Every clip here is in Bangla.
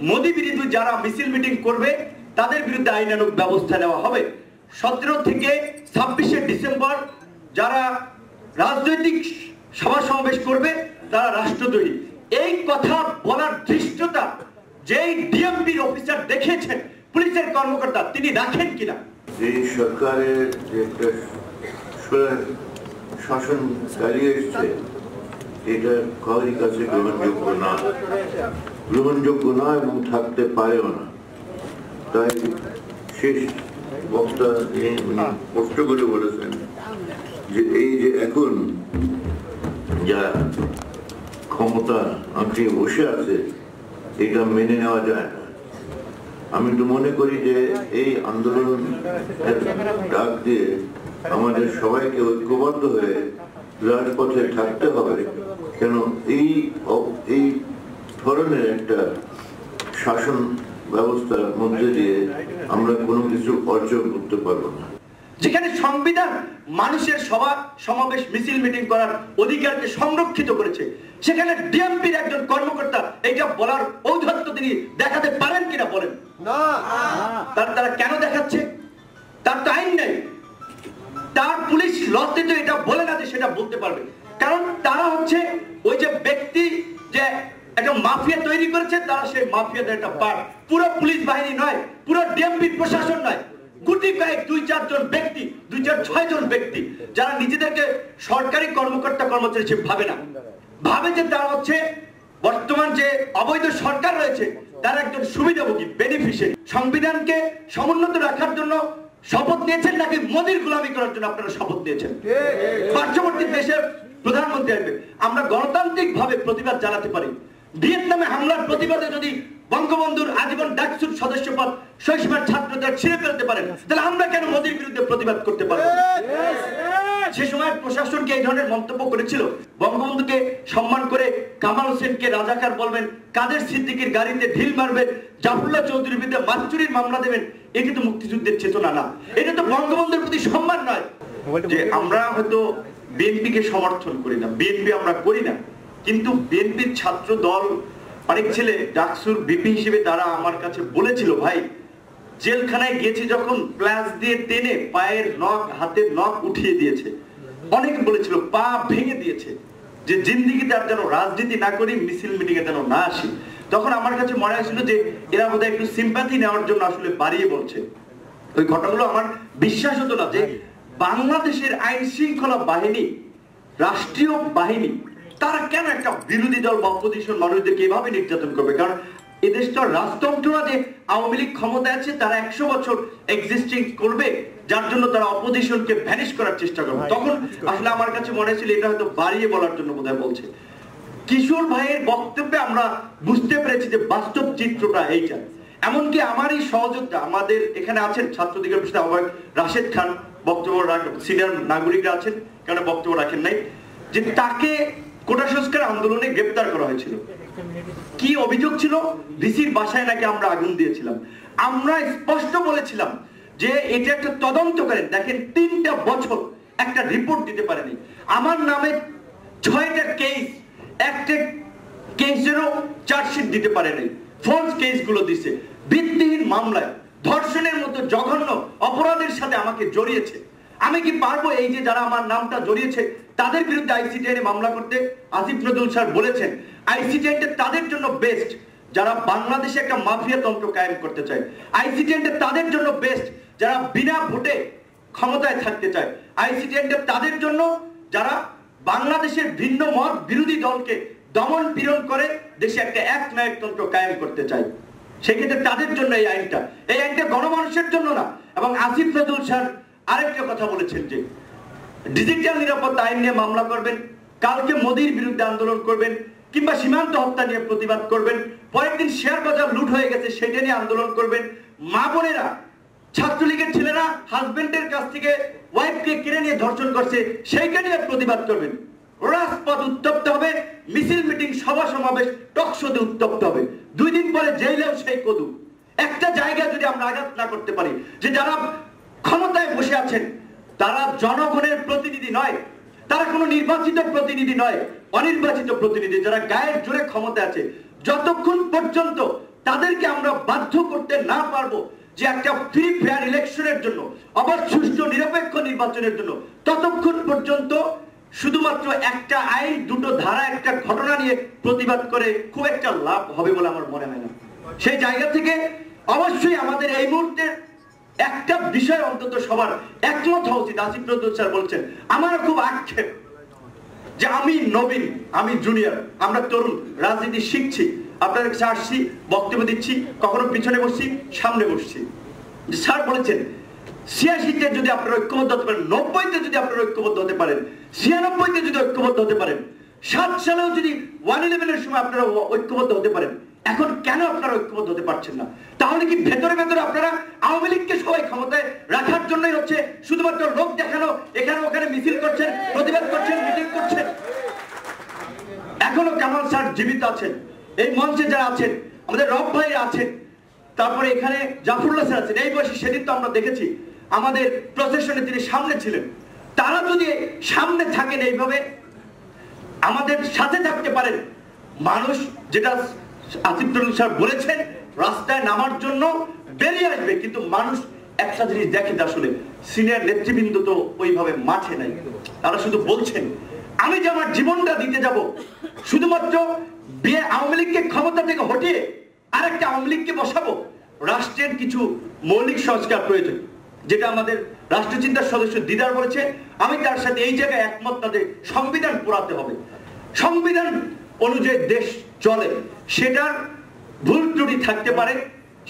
মোদি বিরোধী যারা মিছিল মিটিং করবে তাদের বিরুদ্ধে আইনানুগ ব্যবস্থা নেওয়া হবে। 17 থেকে 26 ডিসেম্বর যারা রাজনৈতিক সভা সমাবেশ করবে তারা রাষ্ট্রদ্রোহী। এই কথা বলার ধৃষ্টতা যেই ডিএমপির অফিসার দেখেছেন পুলিশের কর্মকর্তা তিনি রাখেন কিনা? এই সরকারের যে একটা শাসন চালিয়ে এসছে এটা কারোর কাছে গ্রহণযোগ্য না এবং থাকতে পারেও না। তাই শেষ বক্তা স্পষ্ট করে বলেছেন যে এই যে এখন যা ক্ষমতা আঁকড়িয়ে বসে আছে এটা মেনে নেওয়া যায় না। আমি তো মনে করি যে এই আন্দোলন ডাক দিয়ে আমাদের সবাইকে ঐক্যবদ্ধ হয়ে রাজপথে থাকতে হবে, কেন এই ধরনের একটা শাসন ব্যবস্থার মধ্যে দিয়ে আমরা কোনো কিছু অর্জন করতে পারবো না। যেখানে সংবিধান মানুষের সভা সমাবেশ মিছিল মিটিং করার অধিকারকে সংরক্ষিত করেছে সেখানে ডিএমপির একজন কর্মকর্তা এটা বলার ঔদ্ধত্য তিনি দেখাতে পারেন কিনা বলেন? না। তারা কেন দেখাচ্ছে? তার তো আইন নেই, তার পুলিশ লতে তো এটা বলে না যে সেটা বলতে পারবে, কারণ তারা হচ্ছে ওই যে ব্যক্তি যে একটা মাফিয়া তৈরি করেছে, তারা সেই মাফিয়াদের একটা পার্ট। পুরো পুলিশ বাহিনী নয়, পুরো ডিএমপির প্রশাসন নয়, গুটি কয়েক 2-4 জন ব্যক্তি, 2-4-6 জন ব্যক্তি যারা নিজেদেরকে সরকারি কর্মকর্তা কর্মচারী হিসেবে ভাবে না, ভাবে যে তারা হচ্ছে বর্তমান যে অবৈধ সরকার রয়েছে তার একজন সুবিধাভোগী, বেনিফিশিয়ারি। সংবিধানকে সমুন্নত রাখার জন্য শপথ নিয়েছেন নাকি মোদির গোলামি করার জন্য আপনারা শপথ নিয়েছেন? পার্শ্ববর্তী দেশের প্রধানমন্ত্রী আসবে, আমরা গণতান্ত্রিক ভাবে প্রতিবাদ জানাতে পারি। ভিয়েতনামে হামলার প্রতিবাদে যদি বঙ্গবন্ধুর আজীবন ডাকসুর সদস্যপদ শৈশবের ছাত্রদের ছিঁড়ে ফেলতে পারেন, তাহলে আমরা কেন মোদির বিরুদ্ধে প্রতিবাদ করতে পারবো? সে সময় প্রশাসনকে এই ধরনের মন্তব্য করেছিল। বঙ্গবন্ধুকে সম্মান করে কামাল হোসেনকে রাজাকার বলবেন, কাদের সিদ্দিকীর গাড়িতে ঢিল মারবেন, জাফরুল্লাহ চৌধুরীর বিরুদ্ধে মাস্তুরির মামলা দেবেন, এটি তো মুক্তিযুদ্ধের চেতনা না, এটা তো বঙ্গবন্ধুর প্রতি সম্মান নয়। যে আমরা হয়তো বিএনপিকে সমর্থন করি না, বিএনপি আমরা করি না, কিন্তু বিএনপির ছাত্র দল অনেক ছেলে ডাকসুর বিপি হিসেবে তারা আমার কাছে বলেছিল, ভাই জেলখানায় গিয়েছে যখন প্লাস দিয়ে টেনে পায়ের নখ হাতের নখ উঠিয়ে দিয়েছে, অনেকে বলেছিল পা ভেঙে দিয়েছে, যে জিন্দিগিতে আর যেন রাজনীতি না করি, মিছিল মিটিং এ যেন না আসি। তখন আমার কাছে মনে হয়েছিল যে এরা বোধহয় একটু সিম্প্যাথি নেওয়ার জন্য আসলে বাড়িয়ে বলছে। ওই ঘটনাগুলো আমার বিশ্বাস হতো না যে বাংলাদেশের আইন শৃঙ্খলা বাহিনী, রাষ্ট্রীয় বাহিনী, তারা কেন একটা বিরোধী দল বা অপোজিশন মানুষদেরকে এভাবে নির্যাতন করবে? কারণ এদেশটা রাজতন্ত্র না যে আওয়ামী লীগ ক্ষমতায় আছে তারা 100 বছর এক্সিস্টিং করবে, যার জন্য তারা অপোজিশনকে ভ্যানিশ করার চেষ্টা করবে। তখন আসলে আমার কাছে মনে হয়েছিল এটা হয়তো বাড়িয়ে বলার জন্য বোধহয় বলছে। কিশোর ভাইয়ের বক্তব্যে আমরা বুঝতে পেরেছি যে বাস্তব চিত্রটা এইটা। এমনকি আমারই সহযোদ্ধা আমাদের এখানে আছেন ছাত্রলীগের প্রেসিডেন্ট আহ্বায়ক রাশেদ খান, বক্তব্য সিনিয়র নাগরিকরা আছেন, কেন বক্তব্য রাখেন নাই, যে তাকে কোটা সংস্কার আন্দোলনে গ্রেপ্তার করা হয়েছিল। কি অভিযোগ ছিল? ডিসির বাসায় নাকি আমরা আগুন দিয়েছিলাম। আমরা স্পষ্ট বলেছিলাম যে এটা একটা তদন্ত করেন। দেখেন 3টা বছর একটা রিপোর্ট দিতে পারেনি। আমার নামে 6টা কেস, একটা কেসেরও চার্জশিট দিতে পারেনি, ফলস কেসগুলো দিছে, ভিত্তিহীন মামলায় ধর্ষণের মতো জঘন্য অপরাধের সাথে আমাকে জড়িয়েছে। আমি কি পারবো এই যে যারা আমার নামটা জড়িয়েছে তাদের বিরুদ্ধে আইসিটিআই মামলা করতে? আসিফ নজরুল স্যার বলেছেন আইসিটিআই তাদের জন্য বেস্ট যারা বাংলাদেশে একটা মাফিয়া তন্ত্র কায়েম করতে চায়, আইসিটিআই তাদের জন্য বেস্ট যারা বিনা ভোটে ক্ষমতায় থাকতে চায়, আইসিটিআই তাদের জন্য যারা বাংলাদেশের ভিন্ন মত বিরোধী দলকে দমন পীড়ন করে দেশে একটা একনায়কতন্ত্র কায়েম করতে চায়। সেক্ষেত্রে তাদের জন্য এই আইনটা গণমানুষের জন্য না। এবং আসিফ নজরুল স্যার আরেকটা কথা বলেছেন যে ডিজিটাল নিরাপত্তা আইন নিয়ে মামলা করবেন, কালকে মোদির বিরুদ্ধে আন্দোলন করবেন, কিংবা সীমান্ত হত্যা নিয়ে প্রতিবাদ করবেন, পরের দিন শেয়ার বাজার লুট হয়ে গেছে সেটা নিয়ে আন্দোলন করবেন, মা বোনেরা ছাত্রলীগের ছেলেরা হাজবেন্ডের কাছ থেকে ওয়াইফকে কিনে নিয়ে ধর্ষণ করছে সেইটা নিয়ে প্রতিবাদ করবেন। রাজপথ উত্তপ্ত হবে, মিছিল মিটিং সভা সমাবেশ টকশোতে উত্তপ্ত হবে। 2 দিন পরে জেলেও সেই কদু। একটা জায়গায় যদি আমরা আঘাত না করতে পারি যে যারা ক্ষমতায় বসে আছেন তারা জনগণের প্রতিনিধি নয়, তারা কোনো নির্বাচিত প্রতিনিধি নয়, অনির্বাচিত প্রতিনিধি যারা গায়ের জোরে ক্ষমতা আছে, যতক্ষণ পর্যন্ত তাদেরকে আমরা বাধ্য করতে না পারবো যে একটা ফ্রি ফেয়ার ইলেকশনের জন্য, আবার সুষ্ঠু নিরপেক্ষ নির্বাচনের জন্য, ততক্ষণ পর্যন্ত শুধুমাত্র একটা আইন, দুটো ধারা, একটা ঘটনা নিয়ে প্রতিবাদ করে খুব একটা লাভ হবে বলে আমার মনে হয় না। সেই জায়গা থেকে অবশ্যই আমাদের এই মুহূর্তে একটা বিষয় অন্তত সবার একমত হওয়া উচিত। আসিফ নজরুল স্যার বলছেন, আমারও খুব আক্ষেপ যে আমি নবীন, আমি জুনিয়র, আমরা তরুণ, রাজনীতি শিখছি, আপনাদের কাছে আসছি, বক্তব্য দিচ্ছি, কখনো পিছনে বসছি, সামনে বসছি। স্যার বলেছেন ৮৬-তে যদি আপনারা ঐক্যবদ্ধ হতে পারেন, ৯০-তে যদি আপনারা ঐক্যবদ্ধ হতে পারেন, ৯৬-তে যদি ঐক্যবদ্ধ হতে পারেন, ৭ সালেও যদি 111-এর সময় আপনারা ঐক্যবদ্ধ হতে পারেন, এখন কেন আপনারা ঐক্যবদ্ধ হতে পারছেন না? তাহলে কি ভেতরে ভেতরে আপনারা আওয়ামী লীগকে সবাই ক্ষমতায় রাখার জন্যই হচ্ছে শুধুমাত্র লোক দেখানো, এখানে ওখানে মিছিল করছেন, প্রতিবাদ করছেন, মিটিং করছেন? এখনো কামাল স্যার জীবিত আছেন, এই মঞ্চে যারা আছেন, আমাদের রব ভাই আছেন, তারপরে এখানে জাফরুল্লাহ স্যার আছেন, এই বয়সে সেদিন তো আমরা দেখেছি আমাদের প্রসেশনে তিনি সামনে ছিলেন। তারা যদি সামনে থাকেন, এইভাবে আমাদের সাথে থাকতে পারেন, মানুষ যেটা আসিফ নজরুল স্যার বলেছেন রাস্তায় নামার জন্য বেরিয়ে আসবে, কিন্তু মানুষ একটা জিনিস দেখে আসলে সিনিয়র নেতৃবৃন্দ তো ওইভাবে মাঠে নাই, তারা শুধু বলছেন আমি যে আমার জীবনটা দিতে যাব শুধুমাত্র আওয়ামী লীগকে ক্ষমতা থেকে হটিয়ে আরেকটা আওয়ামী লীগকে বসাবো। রাষ্ট্রের কিছু মৌলিক সংস্কার প্রয়োজন, যেটা আমাদের রাষ্ট্রচিন্তার সদস্য দিদার বলেছে, আমি তার সাথে এই জায়গায় একমত। তাদের সংবিধান পোড়াতে হবে, সংবিধান অনুযায়ী দেশ চলে, সেটার ভুল ত্রুটি থাকতে পারে,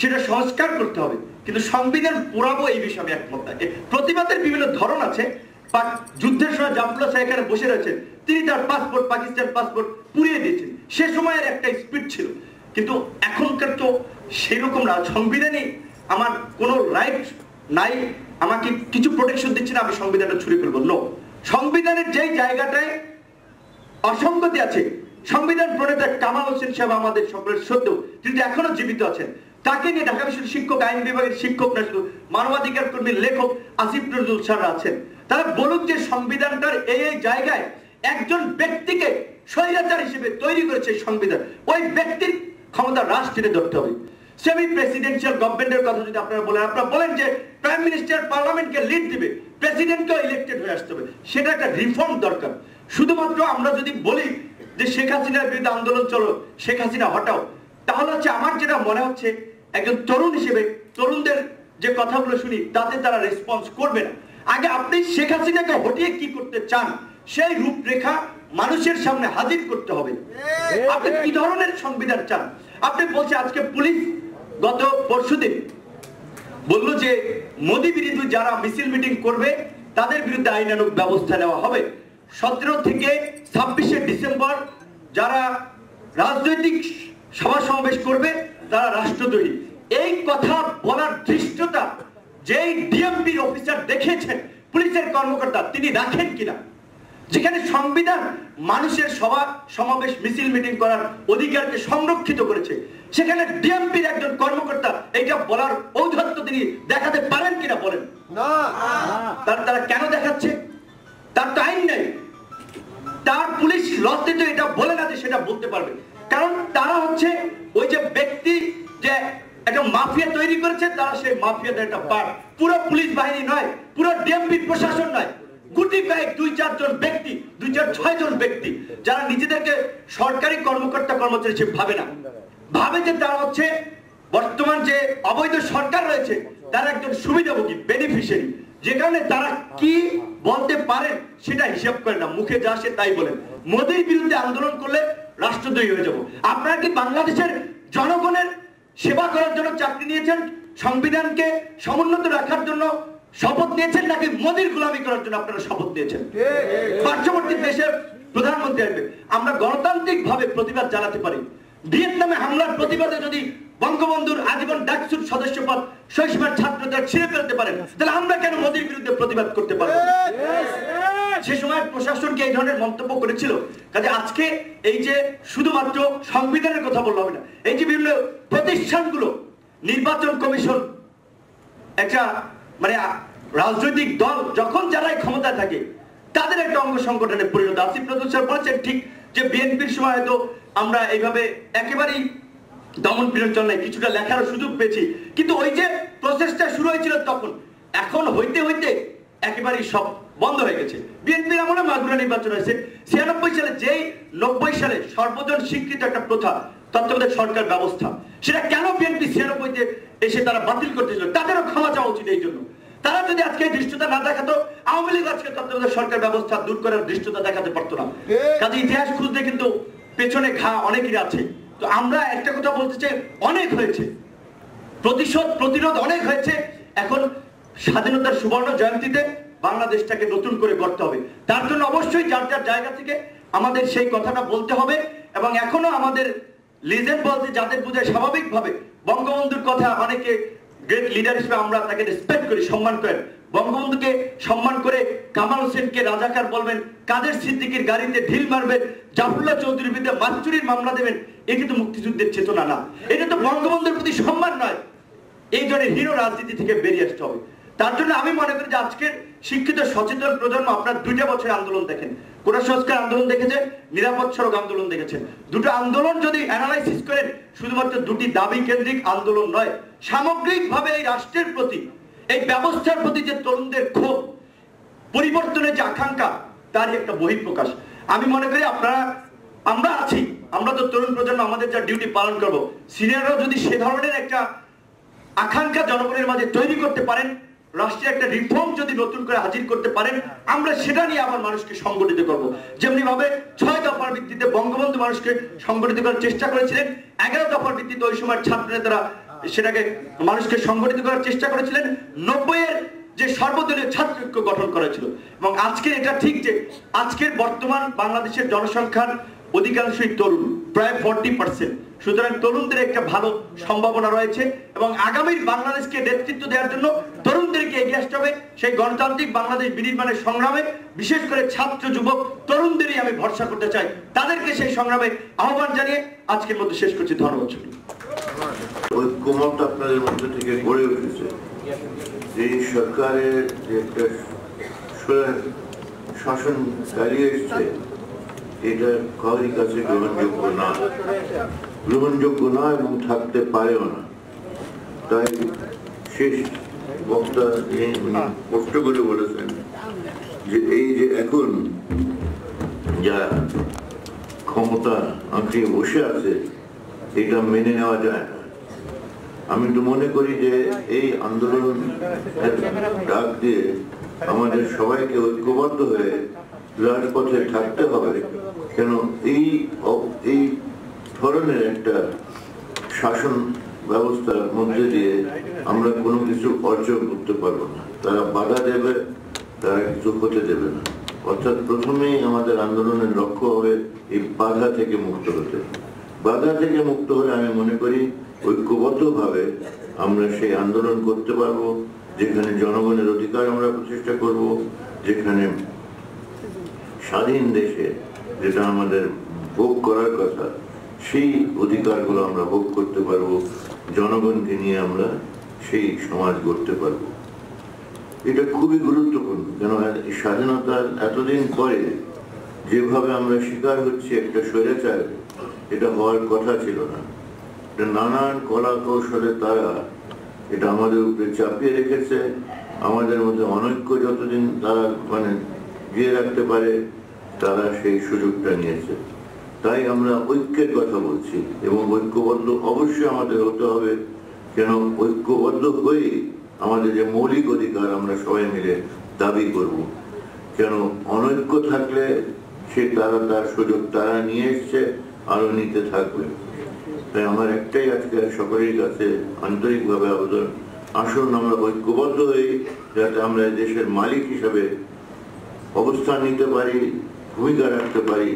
সেটা সংস্কার করতে হবে, কিন্তু সংবিধান পোড়াবো এই বিষয়ে আমি একমত না। প্রতিবাদের বিভিন্ন ধরন আছে। যুদ্ধের সময় জাফরুল্লাহ সাহেব এখানে বসে রয়েছেন, তিনি তার পাসপোর্ট, পাকিস্তান পাসপোর্ট পুড়িয়ে দিয়েছেন, সে সময়ের একটা স্পিড ছিল, কিন্তু এখনকার তো সেরকম না। সংবিধানে আমার কোনো রাইট নাই, আমাকে কিছু প্রোটেকশন দিচ্ছে না, আমি সংবিধানটা ছুঁড়ে ফেলবো। নো, সংবিধানের যেই জায়গাটায় অসঙ্গতি আছে, সংবিধান প্রণেতা কামাল হোসেন সাহেব আমাদের সকলের সত্য, তিনি এখনো জীবিত আছেন, তাকে নিয়ে ঢাকা বিশ্ববিদ্যালয়ের শিক্ষক, আইন বিভাগের শিক্ষক না শুধু মানবাধিকার কর্মী, লেখক আসিফ নজরুল স্যার আছেন, তারা বলুক যে সংবিধানটার এই জায়গায় একজন ব্যক্তিকে স্বৈরাচার হিসেবে তৈরি করেছে সংবিধান, ওই ব্যক্তির ক্ষমতা রাষ্ট্রে ধরতে হবে। সেমি প্রেসিডেন্সিয়াল গভর্নমেন্টের কথা যদি আপনারা বলেন যে প্রাইম মিনিস্টার পার্লামেন্টকে লিড দিবে, প্রেসিডেন্টকেও ইলেক্টেড হয়ে আসতে হবে, সেটা একটা রিফর্ম দরকার। শুধুমাত্র আমরা যদি বলি যে শেখ হাসিনার বিরুদ্ধে আন্দোলন চলো, শেখ হাসিনা হটাও, তাহলে হচ্ছে আমার যেটা মনে হচ্ছে একজন তরুণ হিসেবে তরুণদের যে কথাগুলো শুনি তাতে তারা রেসপন্স করবে না। আগে আপনি শেখ হাসিনাকে হটিয়ে কি করতে চান সেই রূপরেখা মানুষের সামনে হাজির করতে হবে। আপনি কি ধরনের সংবিধান চান? আপনি বলছে আজকে পুলিশ গত পরশুদিন বলল যে মোদী বিরোধী যারা মিছিল মিটিং করবে তাদের বিরুদ্ধে আইনানুগ ব্যবস্থা নেওয়া হবে। 17 থেকে 26 ডিসেম্বর যারা রাজনৈতিক সভা সমাবেশ করবে তারা রাষ্ট্রদ্রোহী। এই কথা বলার ধৃষ্টতা যেই ডিএমপির অফিসার দেখেছেন, পুলিশের কর্মকর্তা তিনি রাখেন কিনা? যেখানে সংবিধান মানুষের সভা সমাবেশ মিছিল মিটিং করার অধিকারকে সংরক্ষিত করেছে, সেখানে ডিএমপির একজন কর্মকর্তা এইটা বলার ঔদ্ধত্য তিনি দেখাতে পারেন কিনা বলেন? না। তারা কেন দেখাচ্ছে? তার তো আইন নেই, তার পুলিশ লতে তো এটা বলে না যে সেটা বলতে পারবে, কারণ তারা হচ্ছে ওই যে ব্যক্তি যে একটা মাফিয়া তৈরি করেছে, তারা সেই মাফিয়াদের একটা পার্ট। পুরো পুলিশ বাহিনী নয়, পুরো ডিএমপি প্রশাসন নয়, গুটি কয়েক 2-4 জন ব্যক্তি, 2-4-6 জন ব্যক্তি যারা নিজেদেরকে সরকারি কর্মকর্তা কর্মচারী হিসেবে ভাবে না, ভাবে যে তারা হচ্ছে বর্তমান যে অবৈধ সরকার রয়েছে তারা একজন সুবিধাভোগী, বেনিফিশিয়ারি, যে কারণে তারা কি বলতে পারেন সেটা হিসাব করে না, মুখে যা আসে তাই বলেন। মোদীর বিরুদ্ধে আন্দোলন করলে রাষ্ট্রদ্রোহী হয়ে যাব। আপনারা কি বাংলাদেশের জনগণের সেবা করার জন্য চাকরি নিয়েছেন, সংবিধানকে সমুন্নত রাখার জন্য শপথ নিয়েছেন, নাকি মোদীর গোলামি করার জন্য আপনারা শপথ নিয়েছেন? পার্শ্ববর্তী দেশের প্রধানমন্ত্রী আসবে, আমরা গণতান্ত্রিক ভাবে প্রতিবাদ জানাতে পারি। ভিয়েতনামে হামলার প্রতিবাদে যদি বঙ্গবন্ধুর আজীবন ডাকসুর সদস্যপদ শৈশবের ছাত্রদের ছিঁড়ে ফেলতে পারেন, তাহলে আমরা কেন মোদীর বিরুদ্ধে প্রতিবাদ করতে পারবো? সে সময় প্রশাসনকে এই ধরনের মন্তব্য করেছিল। কাজে আজকে এই যে শুধুমাত্র সংবিধানের কথা বললে হবে না, এই যে বিভিন্ন প্রতিষ্ঠানগুলো, নির্বাচন কমিশন, একটা মানে রাজনৈতিক দল যখন যারাই ক্ষমতায় থাকে তাদের একটা অঙ্গ সংগঠনে পরিণত। আসিফ নজরুল স্যার বলেছেন ঠিক যে বিএনপির সময় হয়তো আমরা এইভাবে একেবারেই দমন পীড়ন চলে, কিছুটা লেখারও সুযোগ পেয়েছি, কিন্তু ওই যে প্রসেসটা শুরু হয়েছিল তখন, এখন হইতে হইতে একেবারেই সব বন্ধ হয়ে গেছে। বিএনপির আমলে মাগুরা নির্বাচন হয়েছে 96 সালে, যেই 90 সালে সর্বজন স্বীকৃত একটা প্রথা তত্ত্বাবধায়ক সরকার ব্যবস্থা, সেটা কেন বিএনপি 96-তে এসে তারা বাতিল করতেছিল? তাদেরও ক্ষমা চাওয়া উচিত। এই জন্য তারা যদি আজকে দৃষ্টতা না দেখাতো, আওয়ামী লীগ আজকে তত্ত্বাবধায়ক সরকার ব্যবস্থা দূর করার দৃষ্টতা দেখাতে পারতো না। কাজে ইতিহাস খুঁজতে কিন্তু পেছনে ঘা অনেকেরই আছে। তো আমরা একটা কথা বলতে চাই, অনেক হয়েছে, প্রতিশোধ প্রতিরোধ অনেক হয়েছে। এখন স্বাধীনতার সুবর্ণ জয়ন্তীতে বাংলাদেশটাকে নতুন করে গড়তে হবে। তার জন্য অবশ্যই যার যার জায়গা থেকে আমাদের সেই কথাটা বলতে হবে। এবং এখনো আমাদের লিজেন্ড বলতে যাদের বোঝায়, স্বাভাবিকভাবে বঙ্গবন্ধুর কথা অনেকে গ্রেট লিডার হিসেবে আমরা তাকে রেসপেক্ট করি, সম্মান করেন। বঙ্গবন্ধুকে সম্মান করে কামাল হোসেনকে রাজাকার বলবেন, কাদের সিদ্দিকীর গাড়িতে ঢিল মারবেন, জাফরুল্লাহ চৌধুরীর বিরুদ্ধে মানচুরির মামলা দেবেন, এ কিন্তু মুক্তিযুদ্ধের চেতনা না, এটা তো বঙ্গবন্ধুর প্রতি সম্মান নয়। এই জন্য হিরো রাজনীতি থেকে বেরিয়ে আসতে হবে। তার জন্য আমি মনে করি যে আজকের শিক্ষিত সচেতন প্রজন্ম, আপনার 2টা বছরের আন্দোলন দেখেন, কোটা সংস্কার আন্দোলন দেখেছেন, নিরাপদ সড়ক আন্দোলন দেখেছেন। দুটো আন্দোলন যদি অ্যানালাইসিস করেন, শুধুমাত্র দুটি দাবি কেন্দ্রিক আন্দোলন নয়, সামগ্রিকভাবে এই রাষ্ট্রের প্রতি, এই ব্যবস্থার প্রতি যে তরুণদের ক্ষোভ, পরিবর্তনের যে আকাঙ্ক্ষা, তারই একটা বহিঃপ্রকাশ। আমি মনে করি আমরা আছি, আমরা তো তরুণ প্রজন্ম, আমাদের যা ডিউটি পালন করবো, সিনিয়ররাও যদি সে ধরনের একটা আকাঙ্ক্ষা জনগণের মাঝে তৈরি করতে পারেন, রাষ্ট্রের একটা রিফর্ম যদি নতুন করে হাজির করতে পারেন, আমরা সেটা নিয়ে আবার মানুষকে সংগঠিত করব। যেমনি ভাবে 6 দফার ভিত্তিতে বঙ্গবন্ধু মানুষকে সংগঠিত করার চেষ্টা করেছিলেন, 11 দফার ভিত্তিতে ওই সময় ছাত্র নেতারা সেটাকে মানুষকে সংগঠিত করার চেষ্টা করেছিলেন, 90-এর যে সর্বদলীয় ছাত্র ঐক্য গঠন করেছিল। এবং আজকে এটা ঠিক যে আজকের বর্তমান বাংলাদেশের জনসংখ্যার অধিকাংশই তরুণ, প্রায় 40%। সুতরাং তরুণদের একটা ভালো সম্ভাবনা রয়েছে এবং আগামীর বাংলাদেশকে নেতৃত্ব দেওয়ার জন্য তরুণদেরকে এগিয়ে আসতে হবে। সেই গণতান্ত্রিক বাংলাদেশ বিনির্মাণের সংগ্রামে বিশেষ করে ছাত্র যুবক তরুণদেরই আমি ভরসা করতে চাই, তাদেরকে সেই সংগ্রামে আহ্বান জানিয়ে আজকের মধ্যে শেষ করছি। ধন্যবাদ। ঐক্যমত আপনাদের মধ্যে থেকে গড়ে উঠেছে। এই সরকারের যে একটা শাসন চালিয়ে এসছে, এটা কারোর কাছে গ্রহণযোগ্য না এবং থাকতে পারেও না। তাই শেষ বক্তা স্পষ্ট করে বলেছেন যে এই যে এখন যারা ক্ষমতা আঁকড়িয়ে বসে আছে, এটা মেনে নেওয়া যায় না। আমি তো মনে করি যে এই আন্দোলন ডাক দিয়ে আমাদের সবাইকে ঐক্যবদ্ধ হয়ে রাজপথে থাকতে হবে। কেন এই ধরনের একটা শাসন ব্যবস্থার মধ্যে দিয়ে আমরা কোনো কিছু অর্জন করতে পারবো না। তারা বাধা দেবে, তারা কিছু হতে দেবে না। অর্থাৎ প্রথমেই আমাদের আন্দোলনের লক্ষ্য হবে এই বাধা থেকে মুক্ত হতে। বাধা থেকে মুক্ত হলে আমি মনে করি ঐক্যবদ্ধভাবে আমরা সেই আন্দোলন করতে পারবো, যেখানে জনগণের অধিকার আমরা প্রতিষ্ঠা করব, যেখানে স্বাধীন দেশে যেটা আমাদের ভোগ করার কথা, সেই অধিকারগুলো আমরা ভোগ করতে পারবো, জনগণকে নিয়ে আমরা সেই সমাজ গড়তে পারবো। এটা খুবই গুরুত্বপূর্ণ। কেন স্বাধীনতার এতদিন পরে যেভাবে আমরা শিকার হচ্ছি একটা স্বৈরাচার, এটা হওয়ার কথা ছিল না। এটা নানান কলা কৌশলে তারা এটা আমাদের উপরে চাপিয়ে রেখেছে। আমাদের মধ্যে অনৈক্য যতদিন তারা দিয়ে রাখতে পারে, তারা সেই সুযোগটা নিয়েছে। তাই আমরা ঐক্যের কথা বলছি এবং ঐক্যবদ্ধ অবশ্যই আমাদের হতে হবে। কেন ঐক্যবদ্ধ হয়ে আমাদের যে মৌলিক অধিকার আমরা সবাই মিলে দাবি করব। কেন অনৈক্য থাকলে তার সুযোগ তারা নিয়ে এসছে, আরো নিতে থাকবে। তাই আমার একটাই আজকে সকলের কাছে আন্তরিকভাবে আবেদন, আসুন আমরা ঐক্যবদ্ধ হই, যাতে আমরা দেশের মালিক হিসাবে অবস্থান নিতে পারি, ভূমিকা রাখতে পারি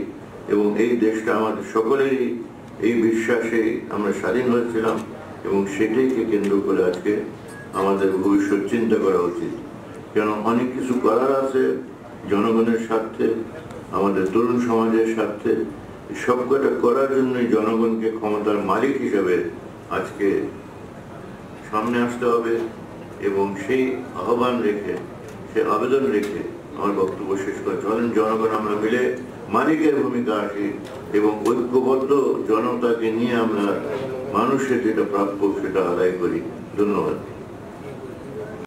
এবং এই দেশটা আমাদের সকলেরই। এই বিশ্বাসে আমরা স্বাধীন হয়েছিলাম এবং সেটাইকে কেন্দ্র করে আজকে আমাদের ভবিষ্যৎ চিন্তা করা উচিত। কেন অনেক কিছু করার আছে জনগণের স্বার্থে, আমাদের তরুণ সমাজের স্বার্থে। সবকটা করার জন্যই জনগণকে ক্ষমতার মালিক হিসেবে আজকে সামনে আসতে হবে এবং সেই আহ্বান রেখে, সেই আবেদন রেখে আমার বক্তব্য শেষ করে চলেন জনগণ আমরা মিলে মালিকের ভূমিকা আসি এবং ঐক্যবদ্ধ জনতাকে নিয়ে আমরা মানুষের যেটা প্রাপ্য সেটা আদায় করি। ধন্যবাদ।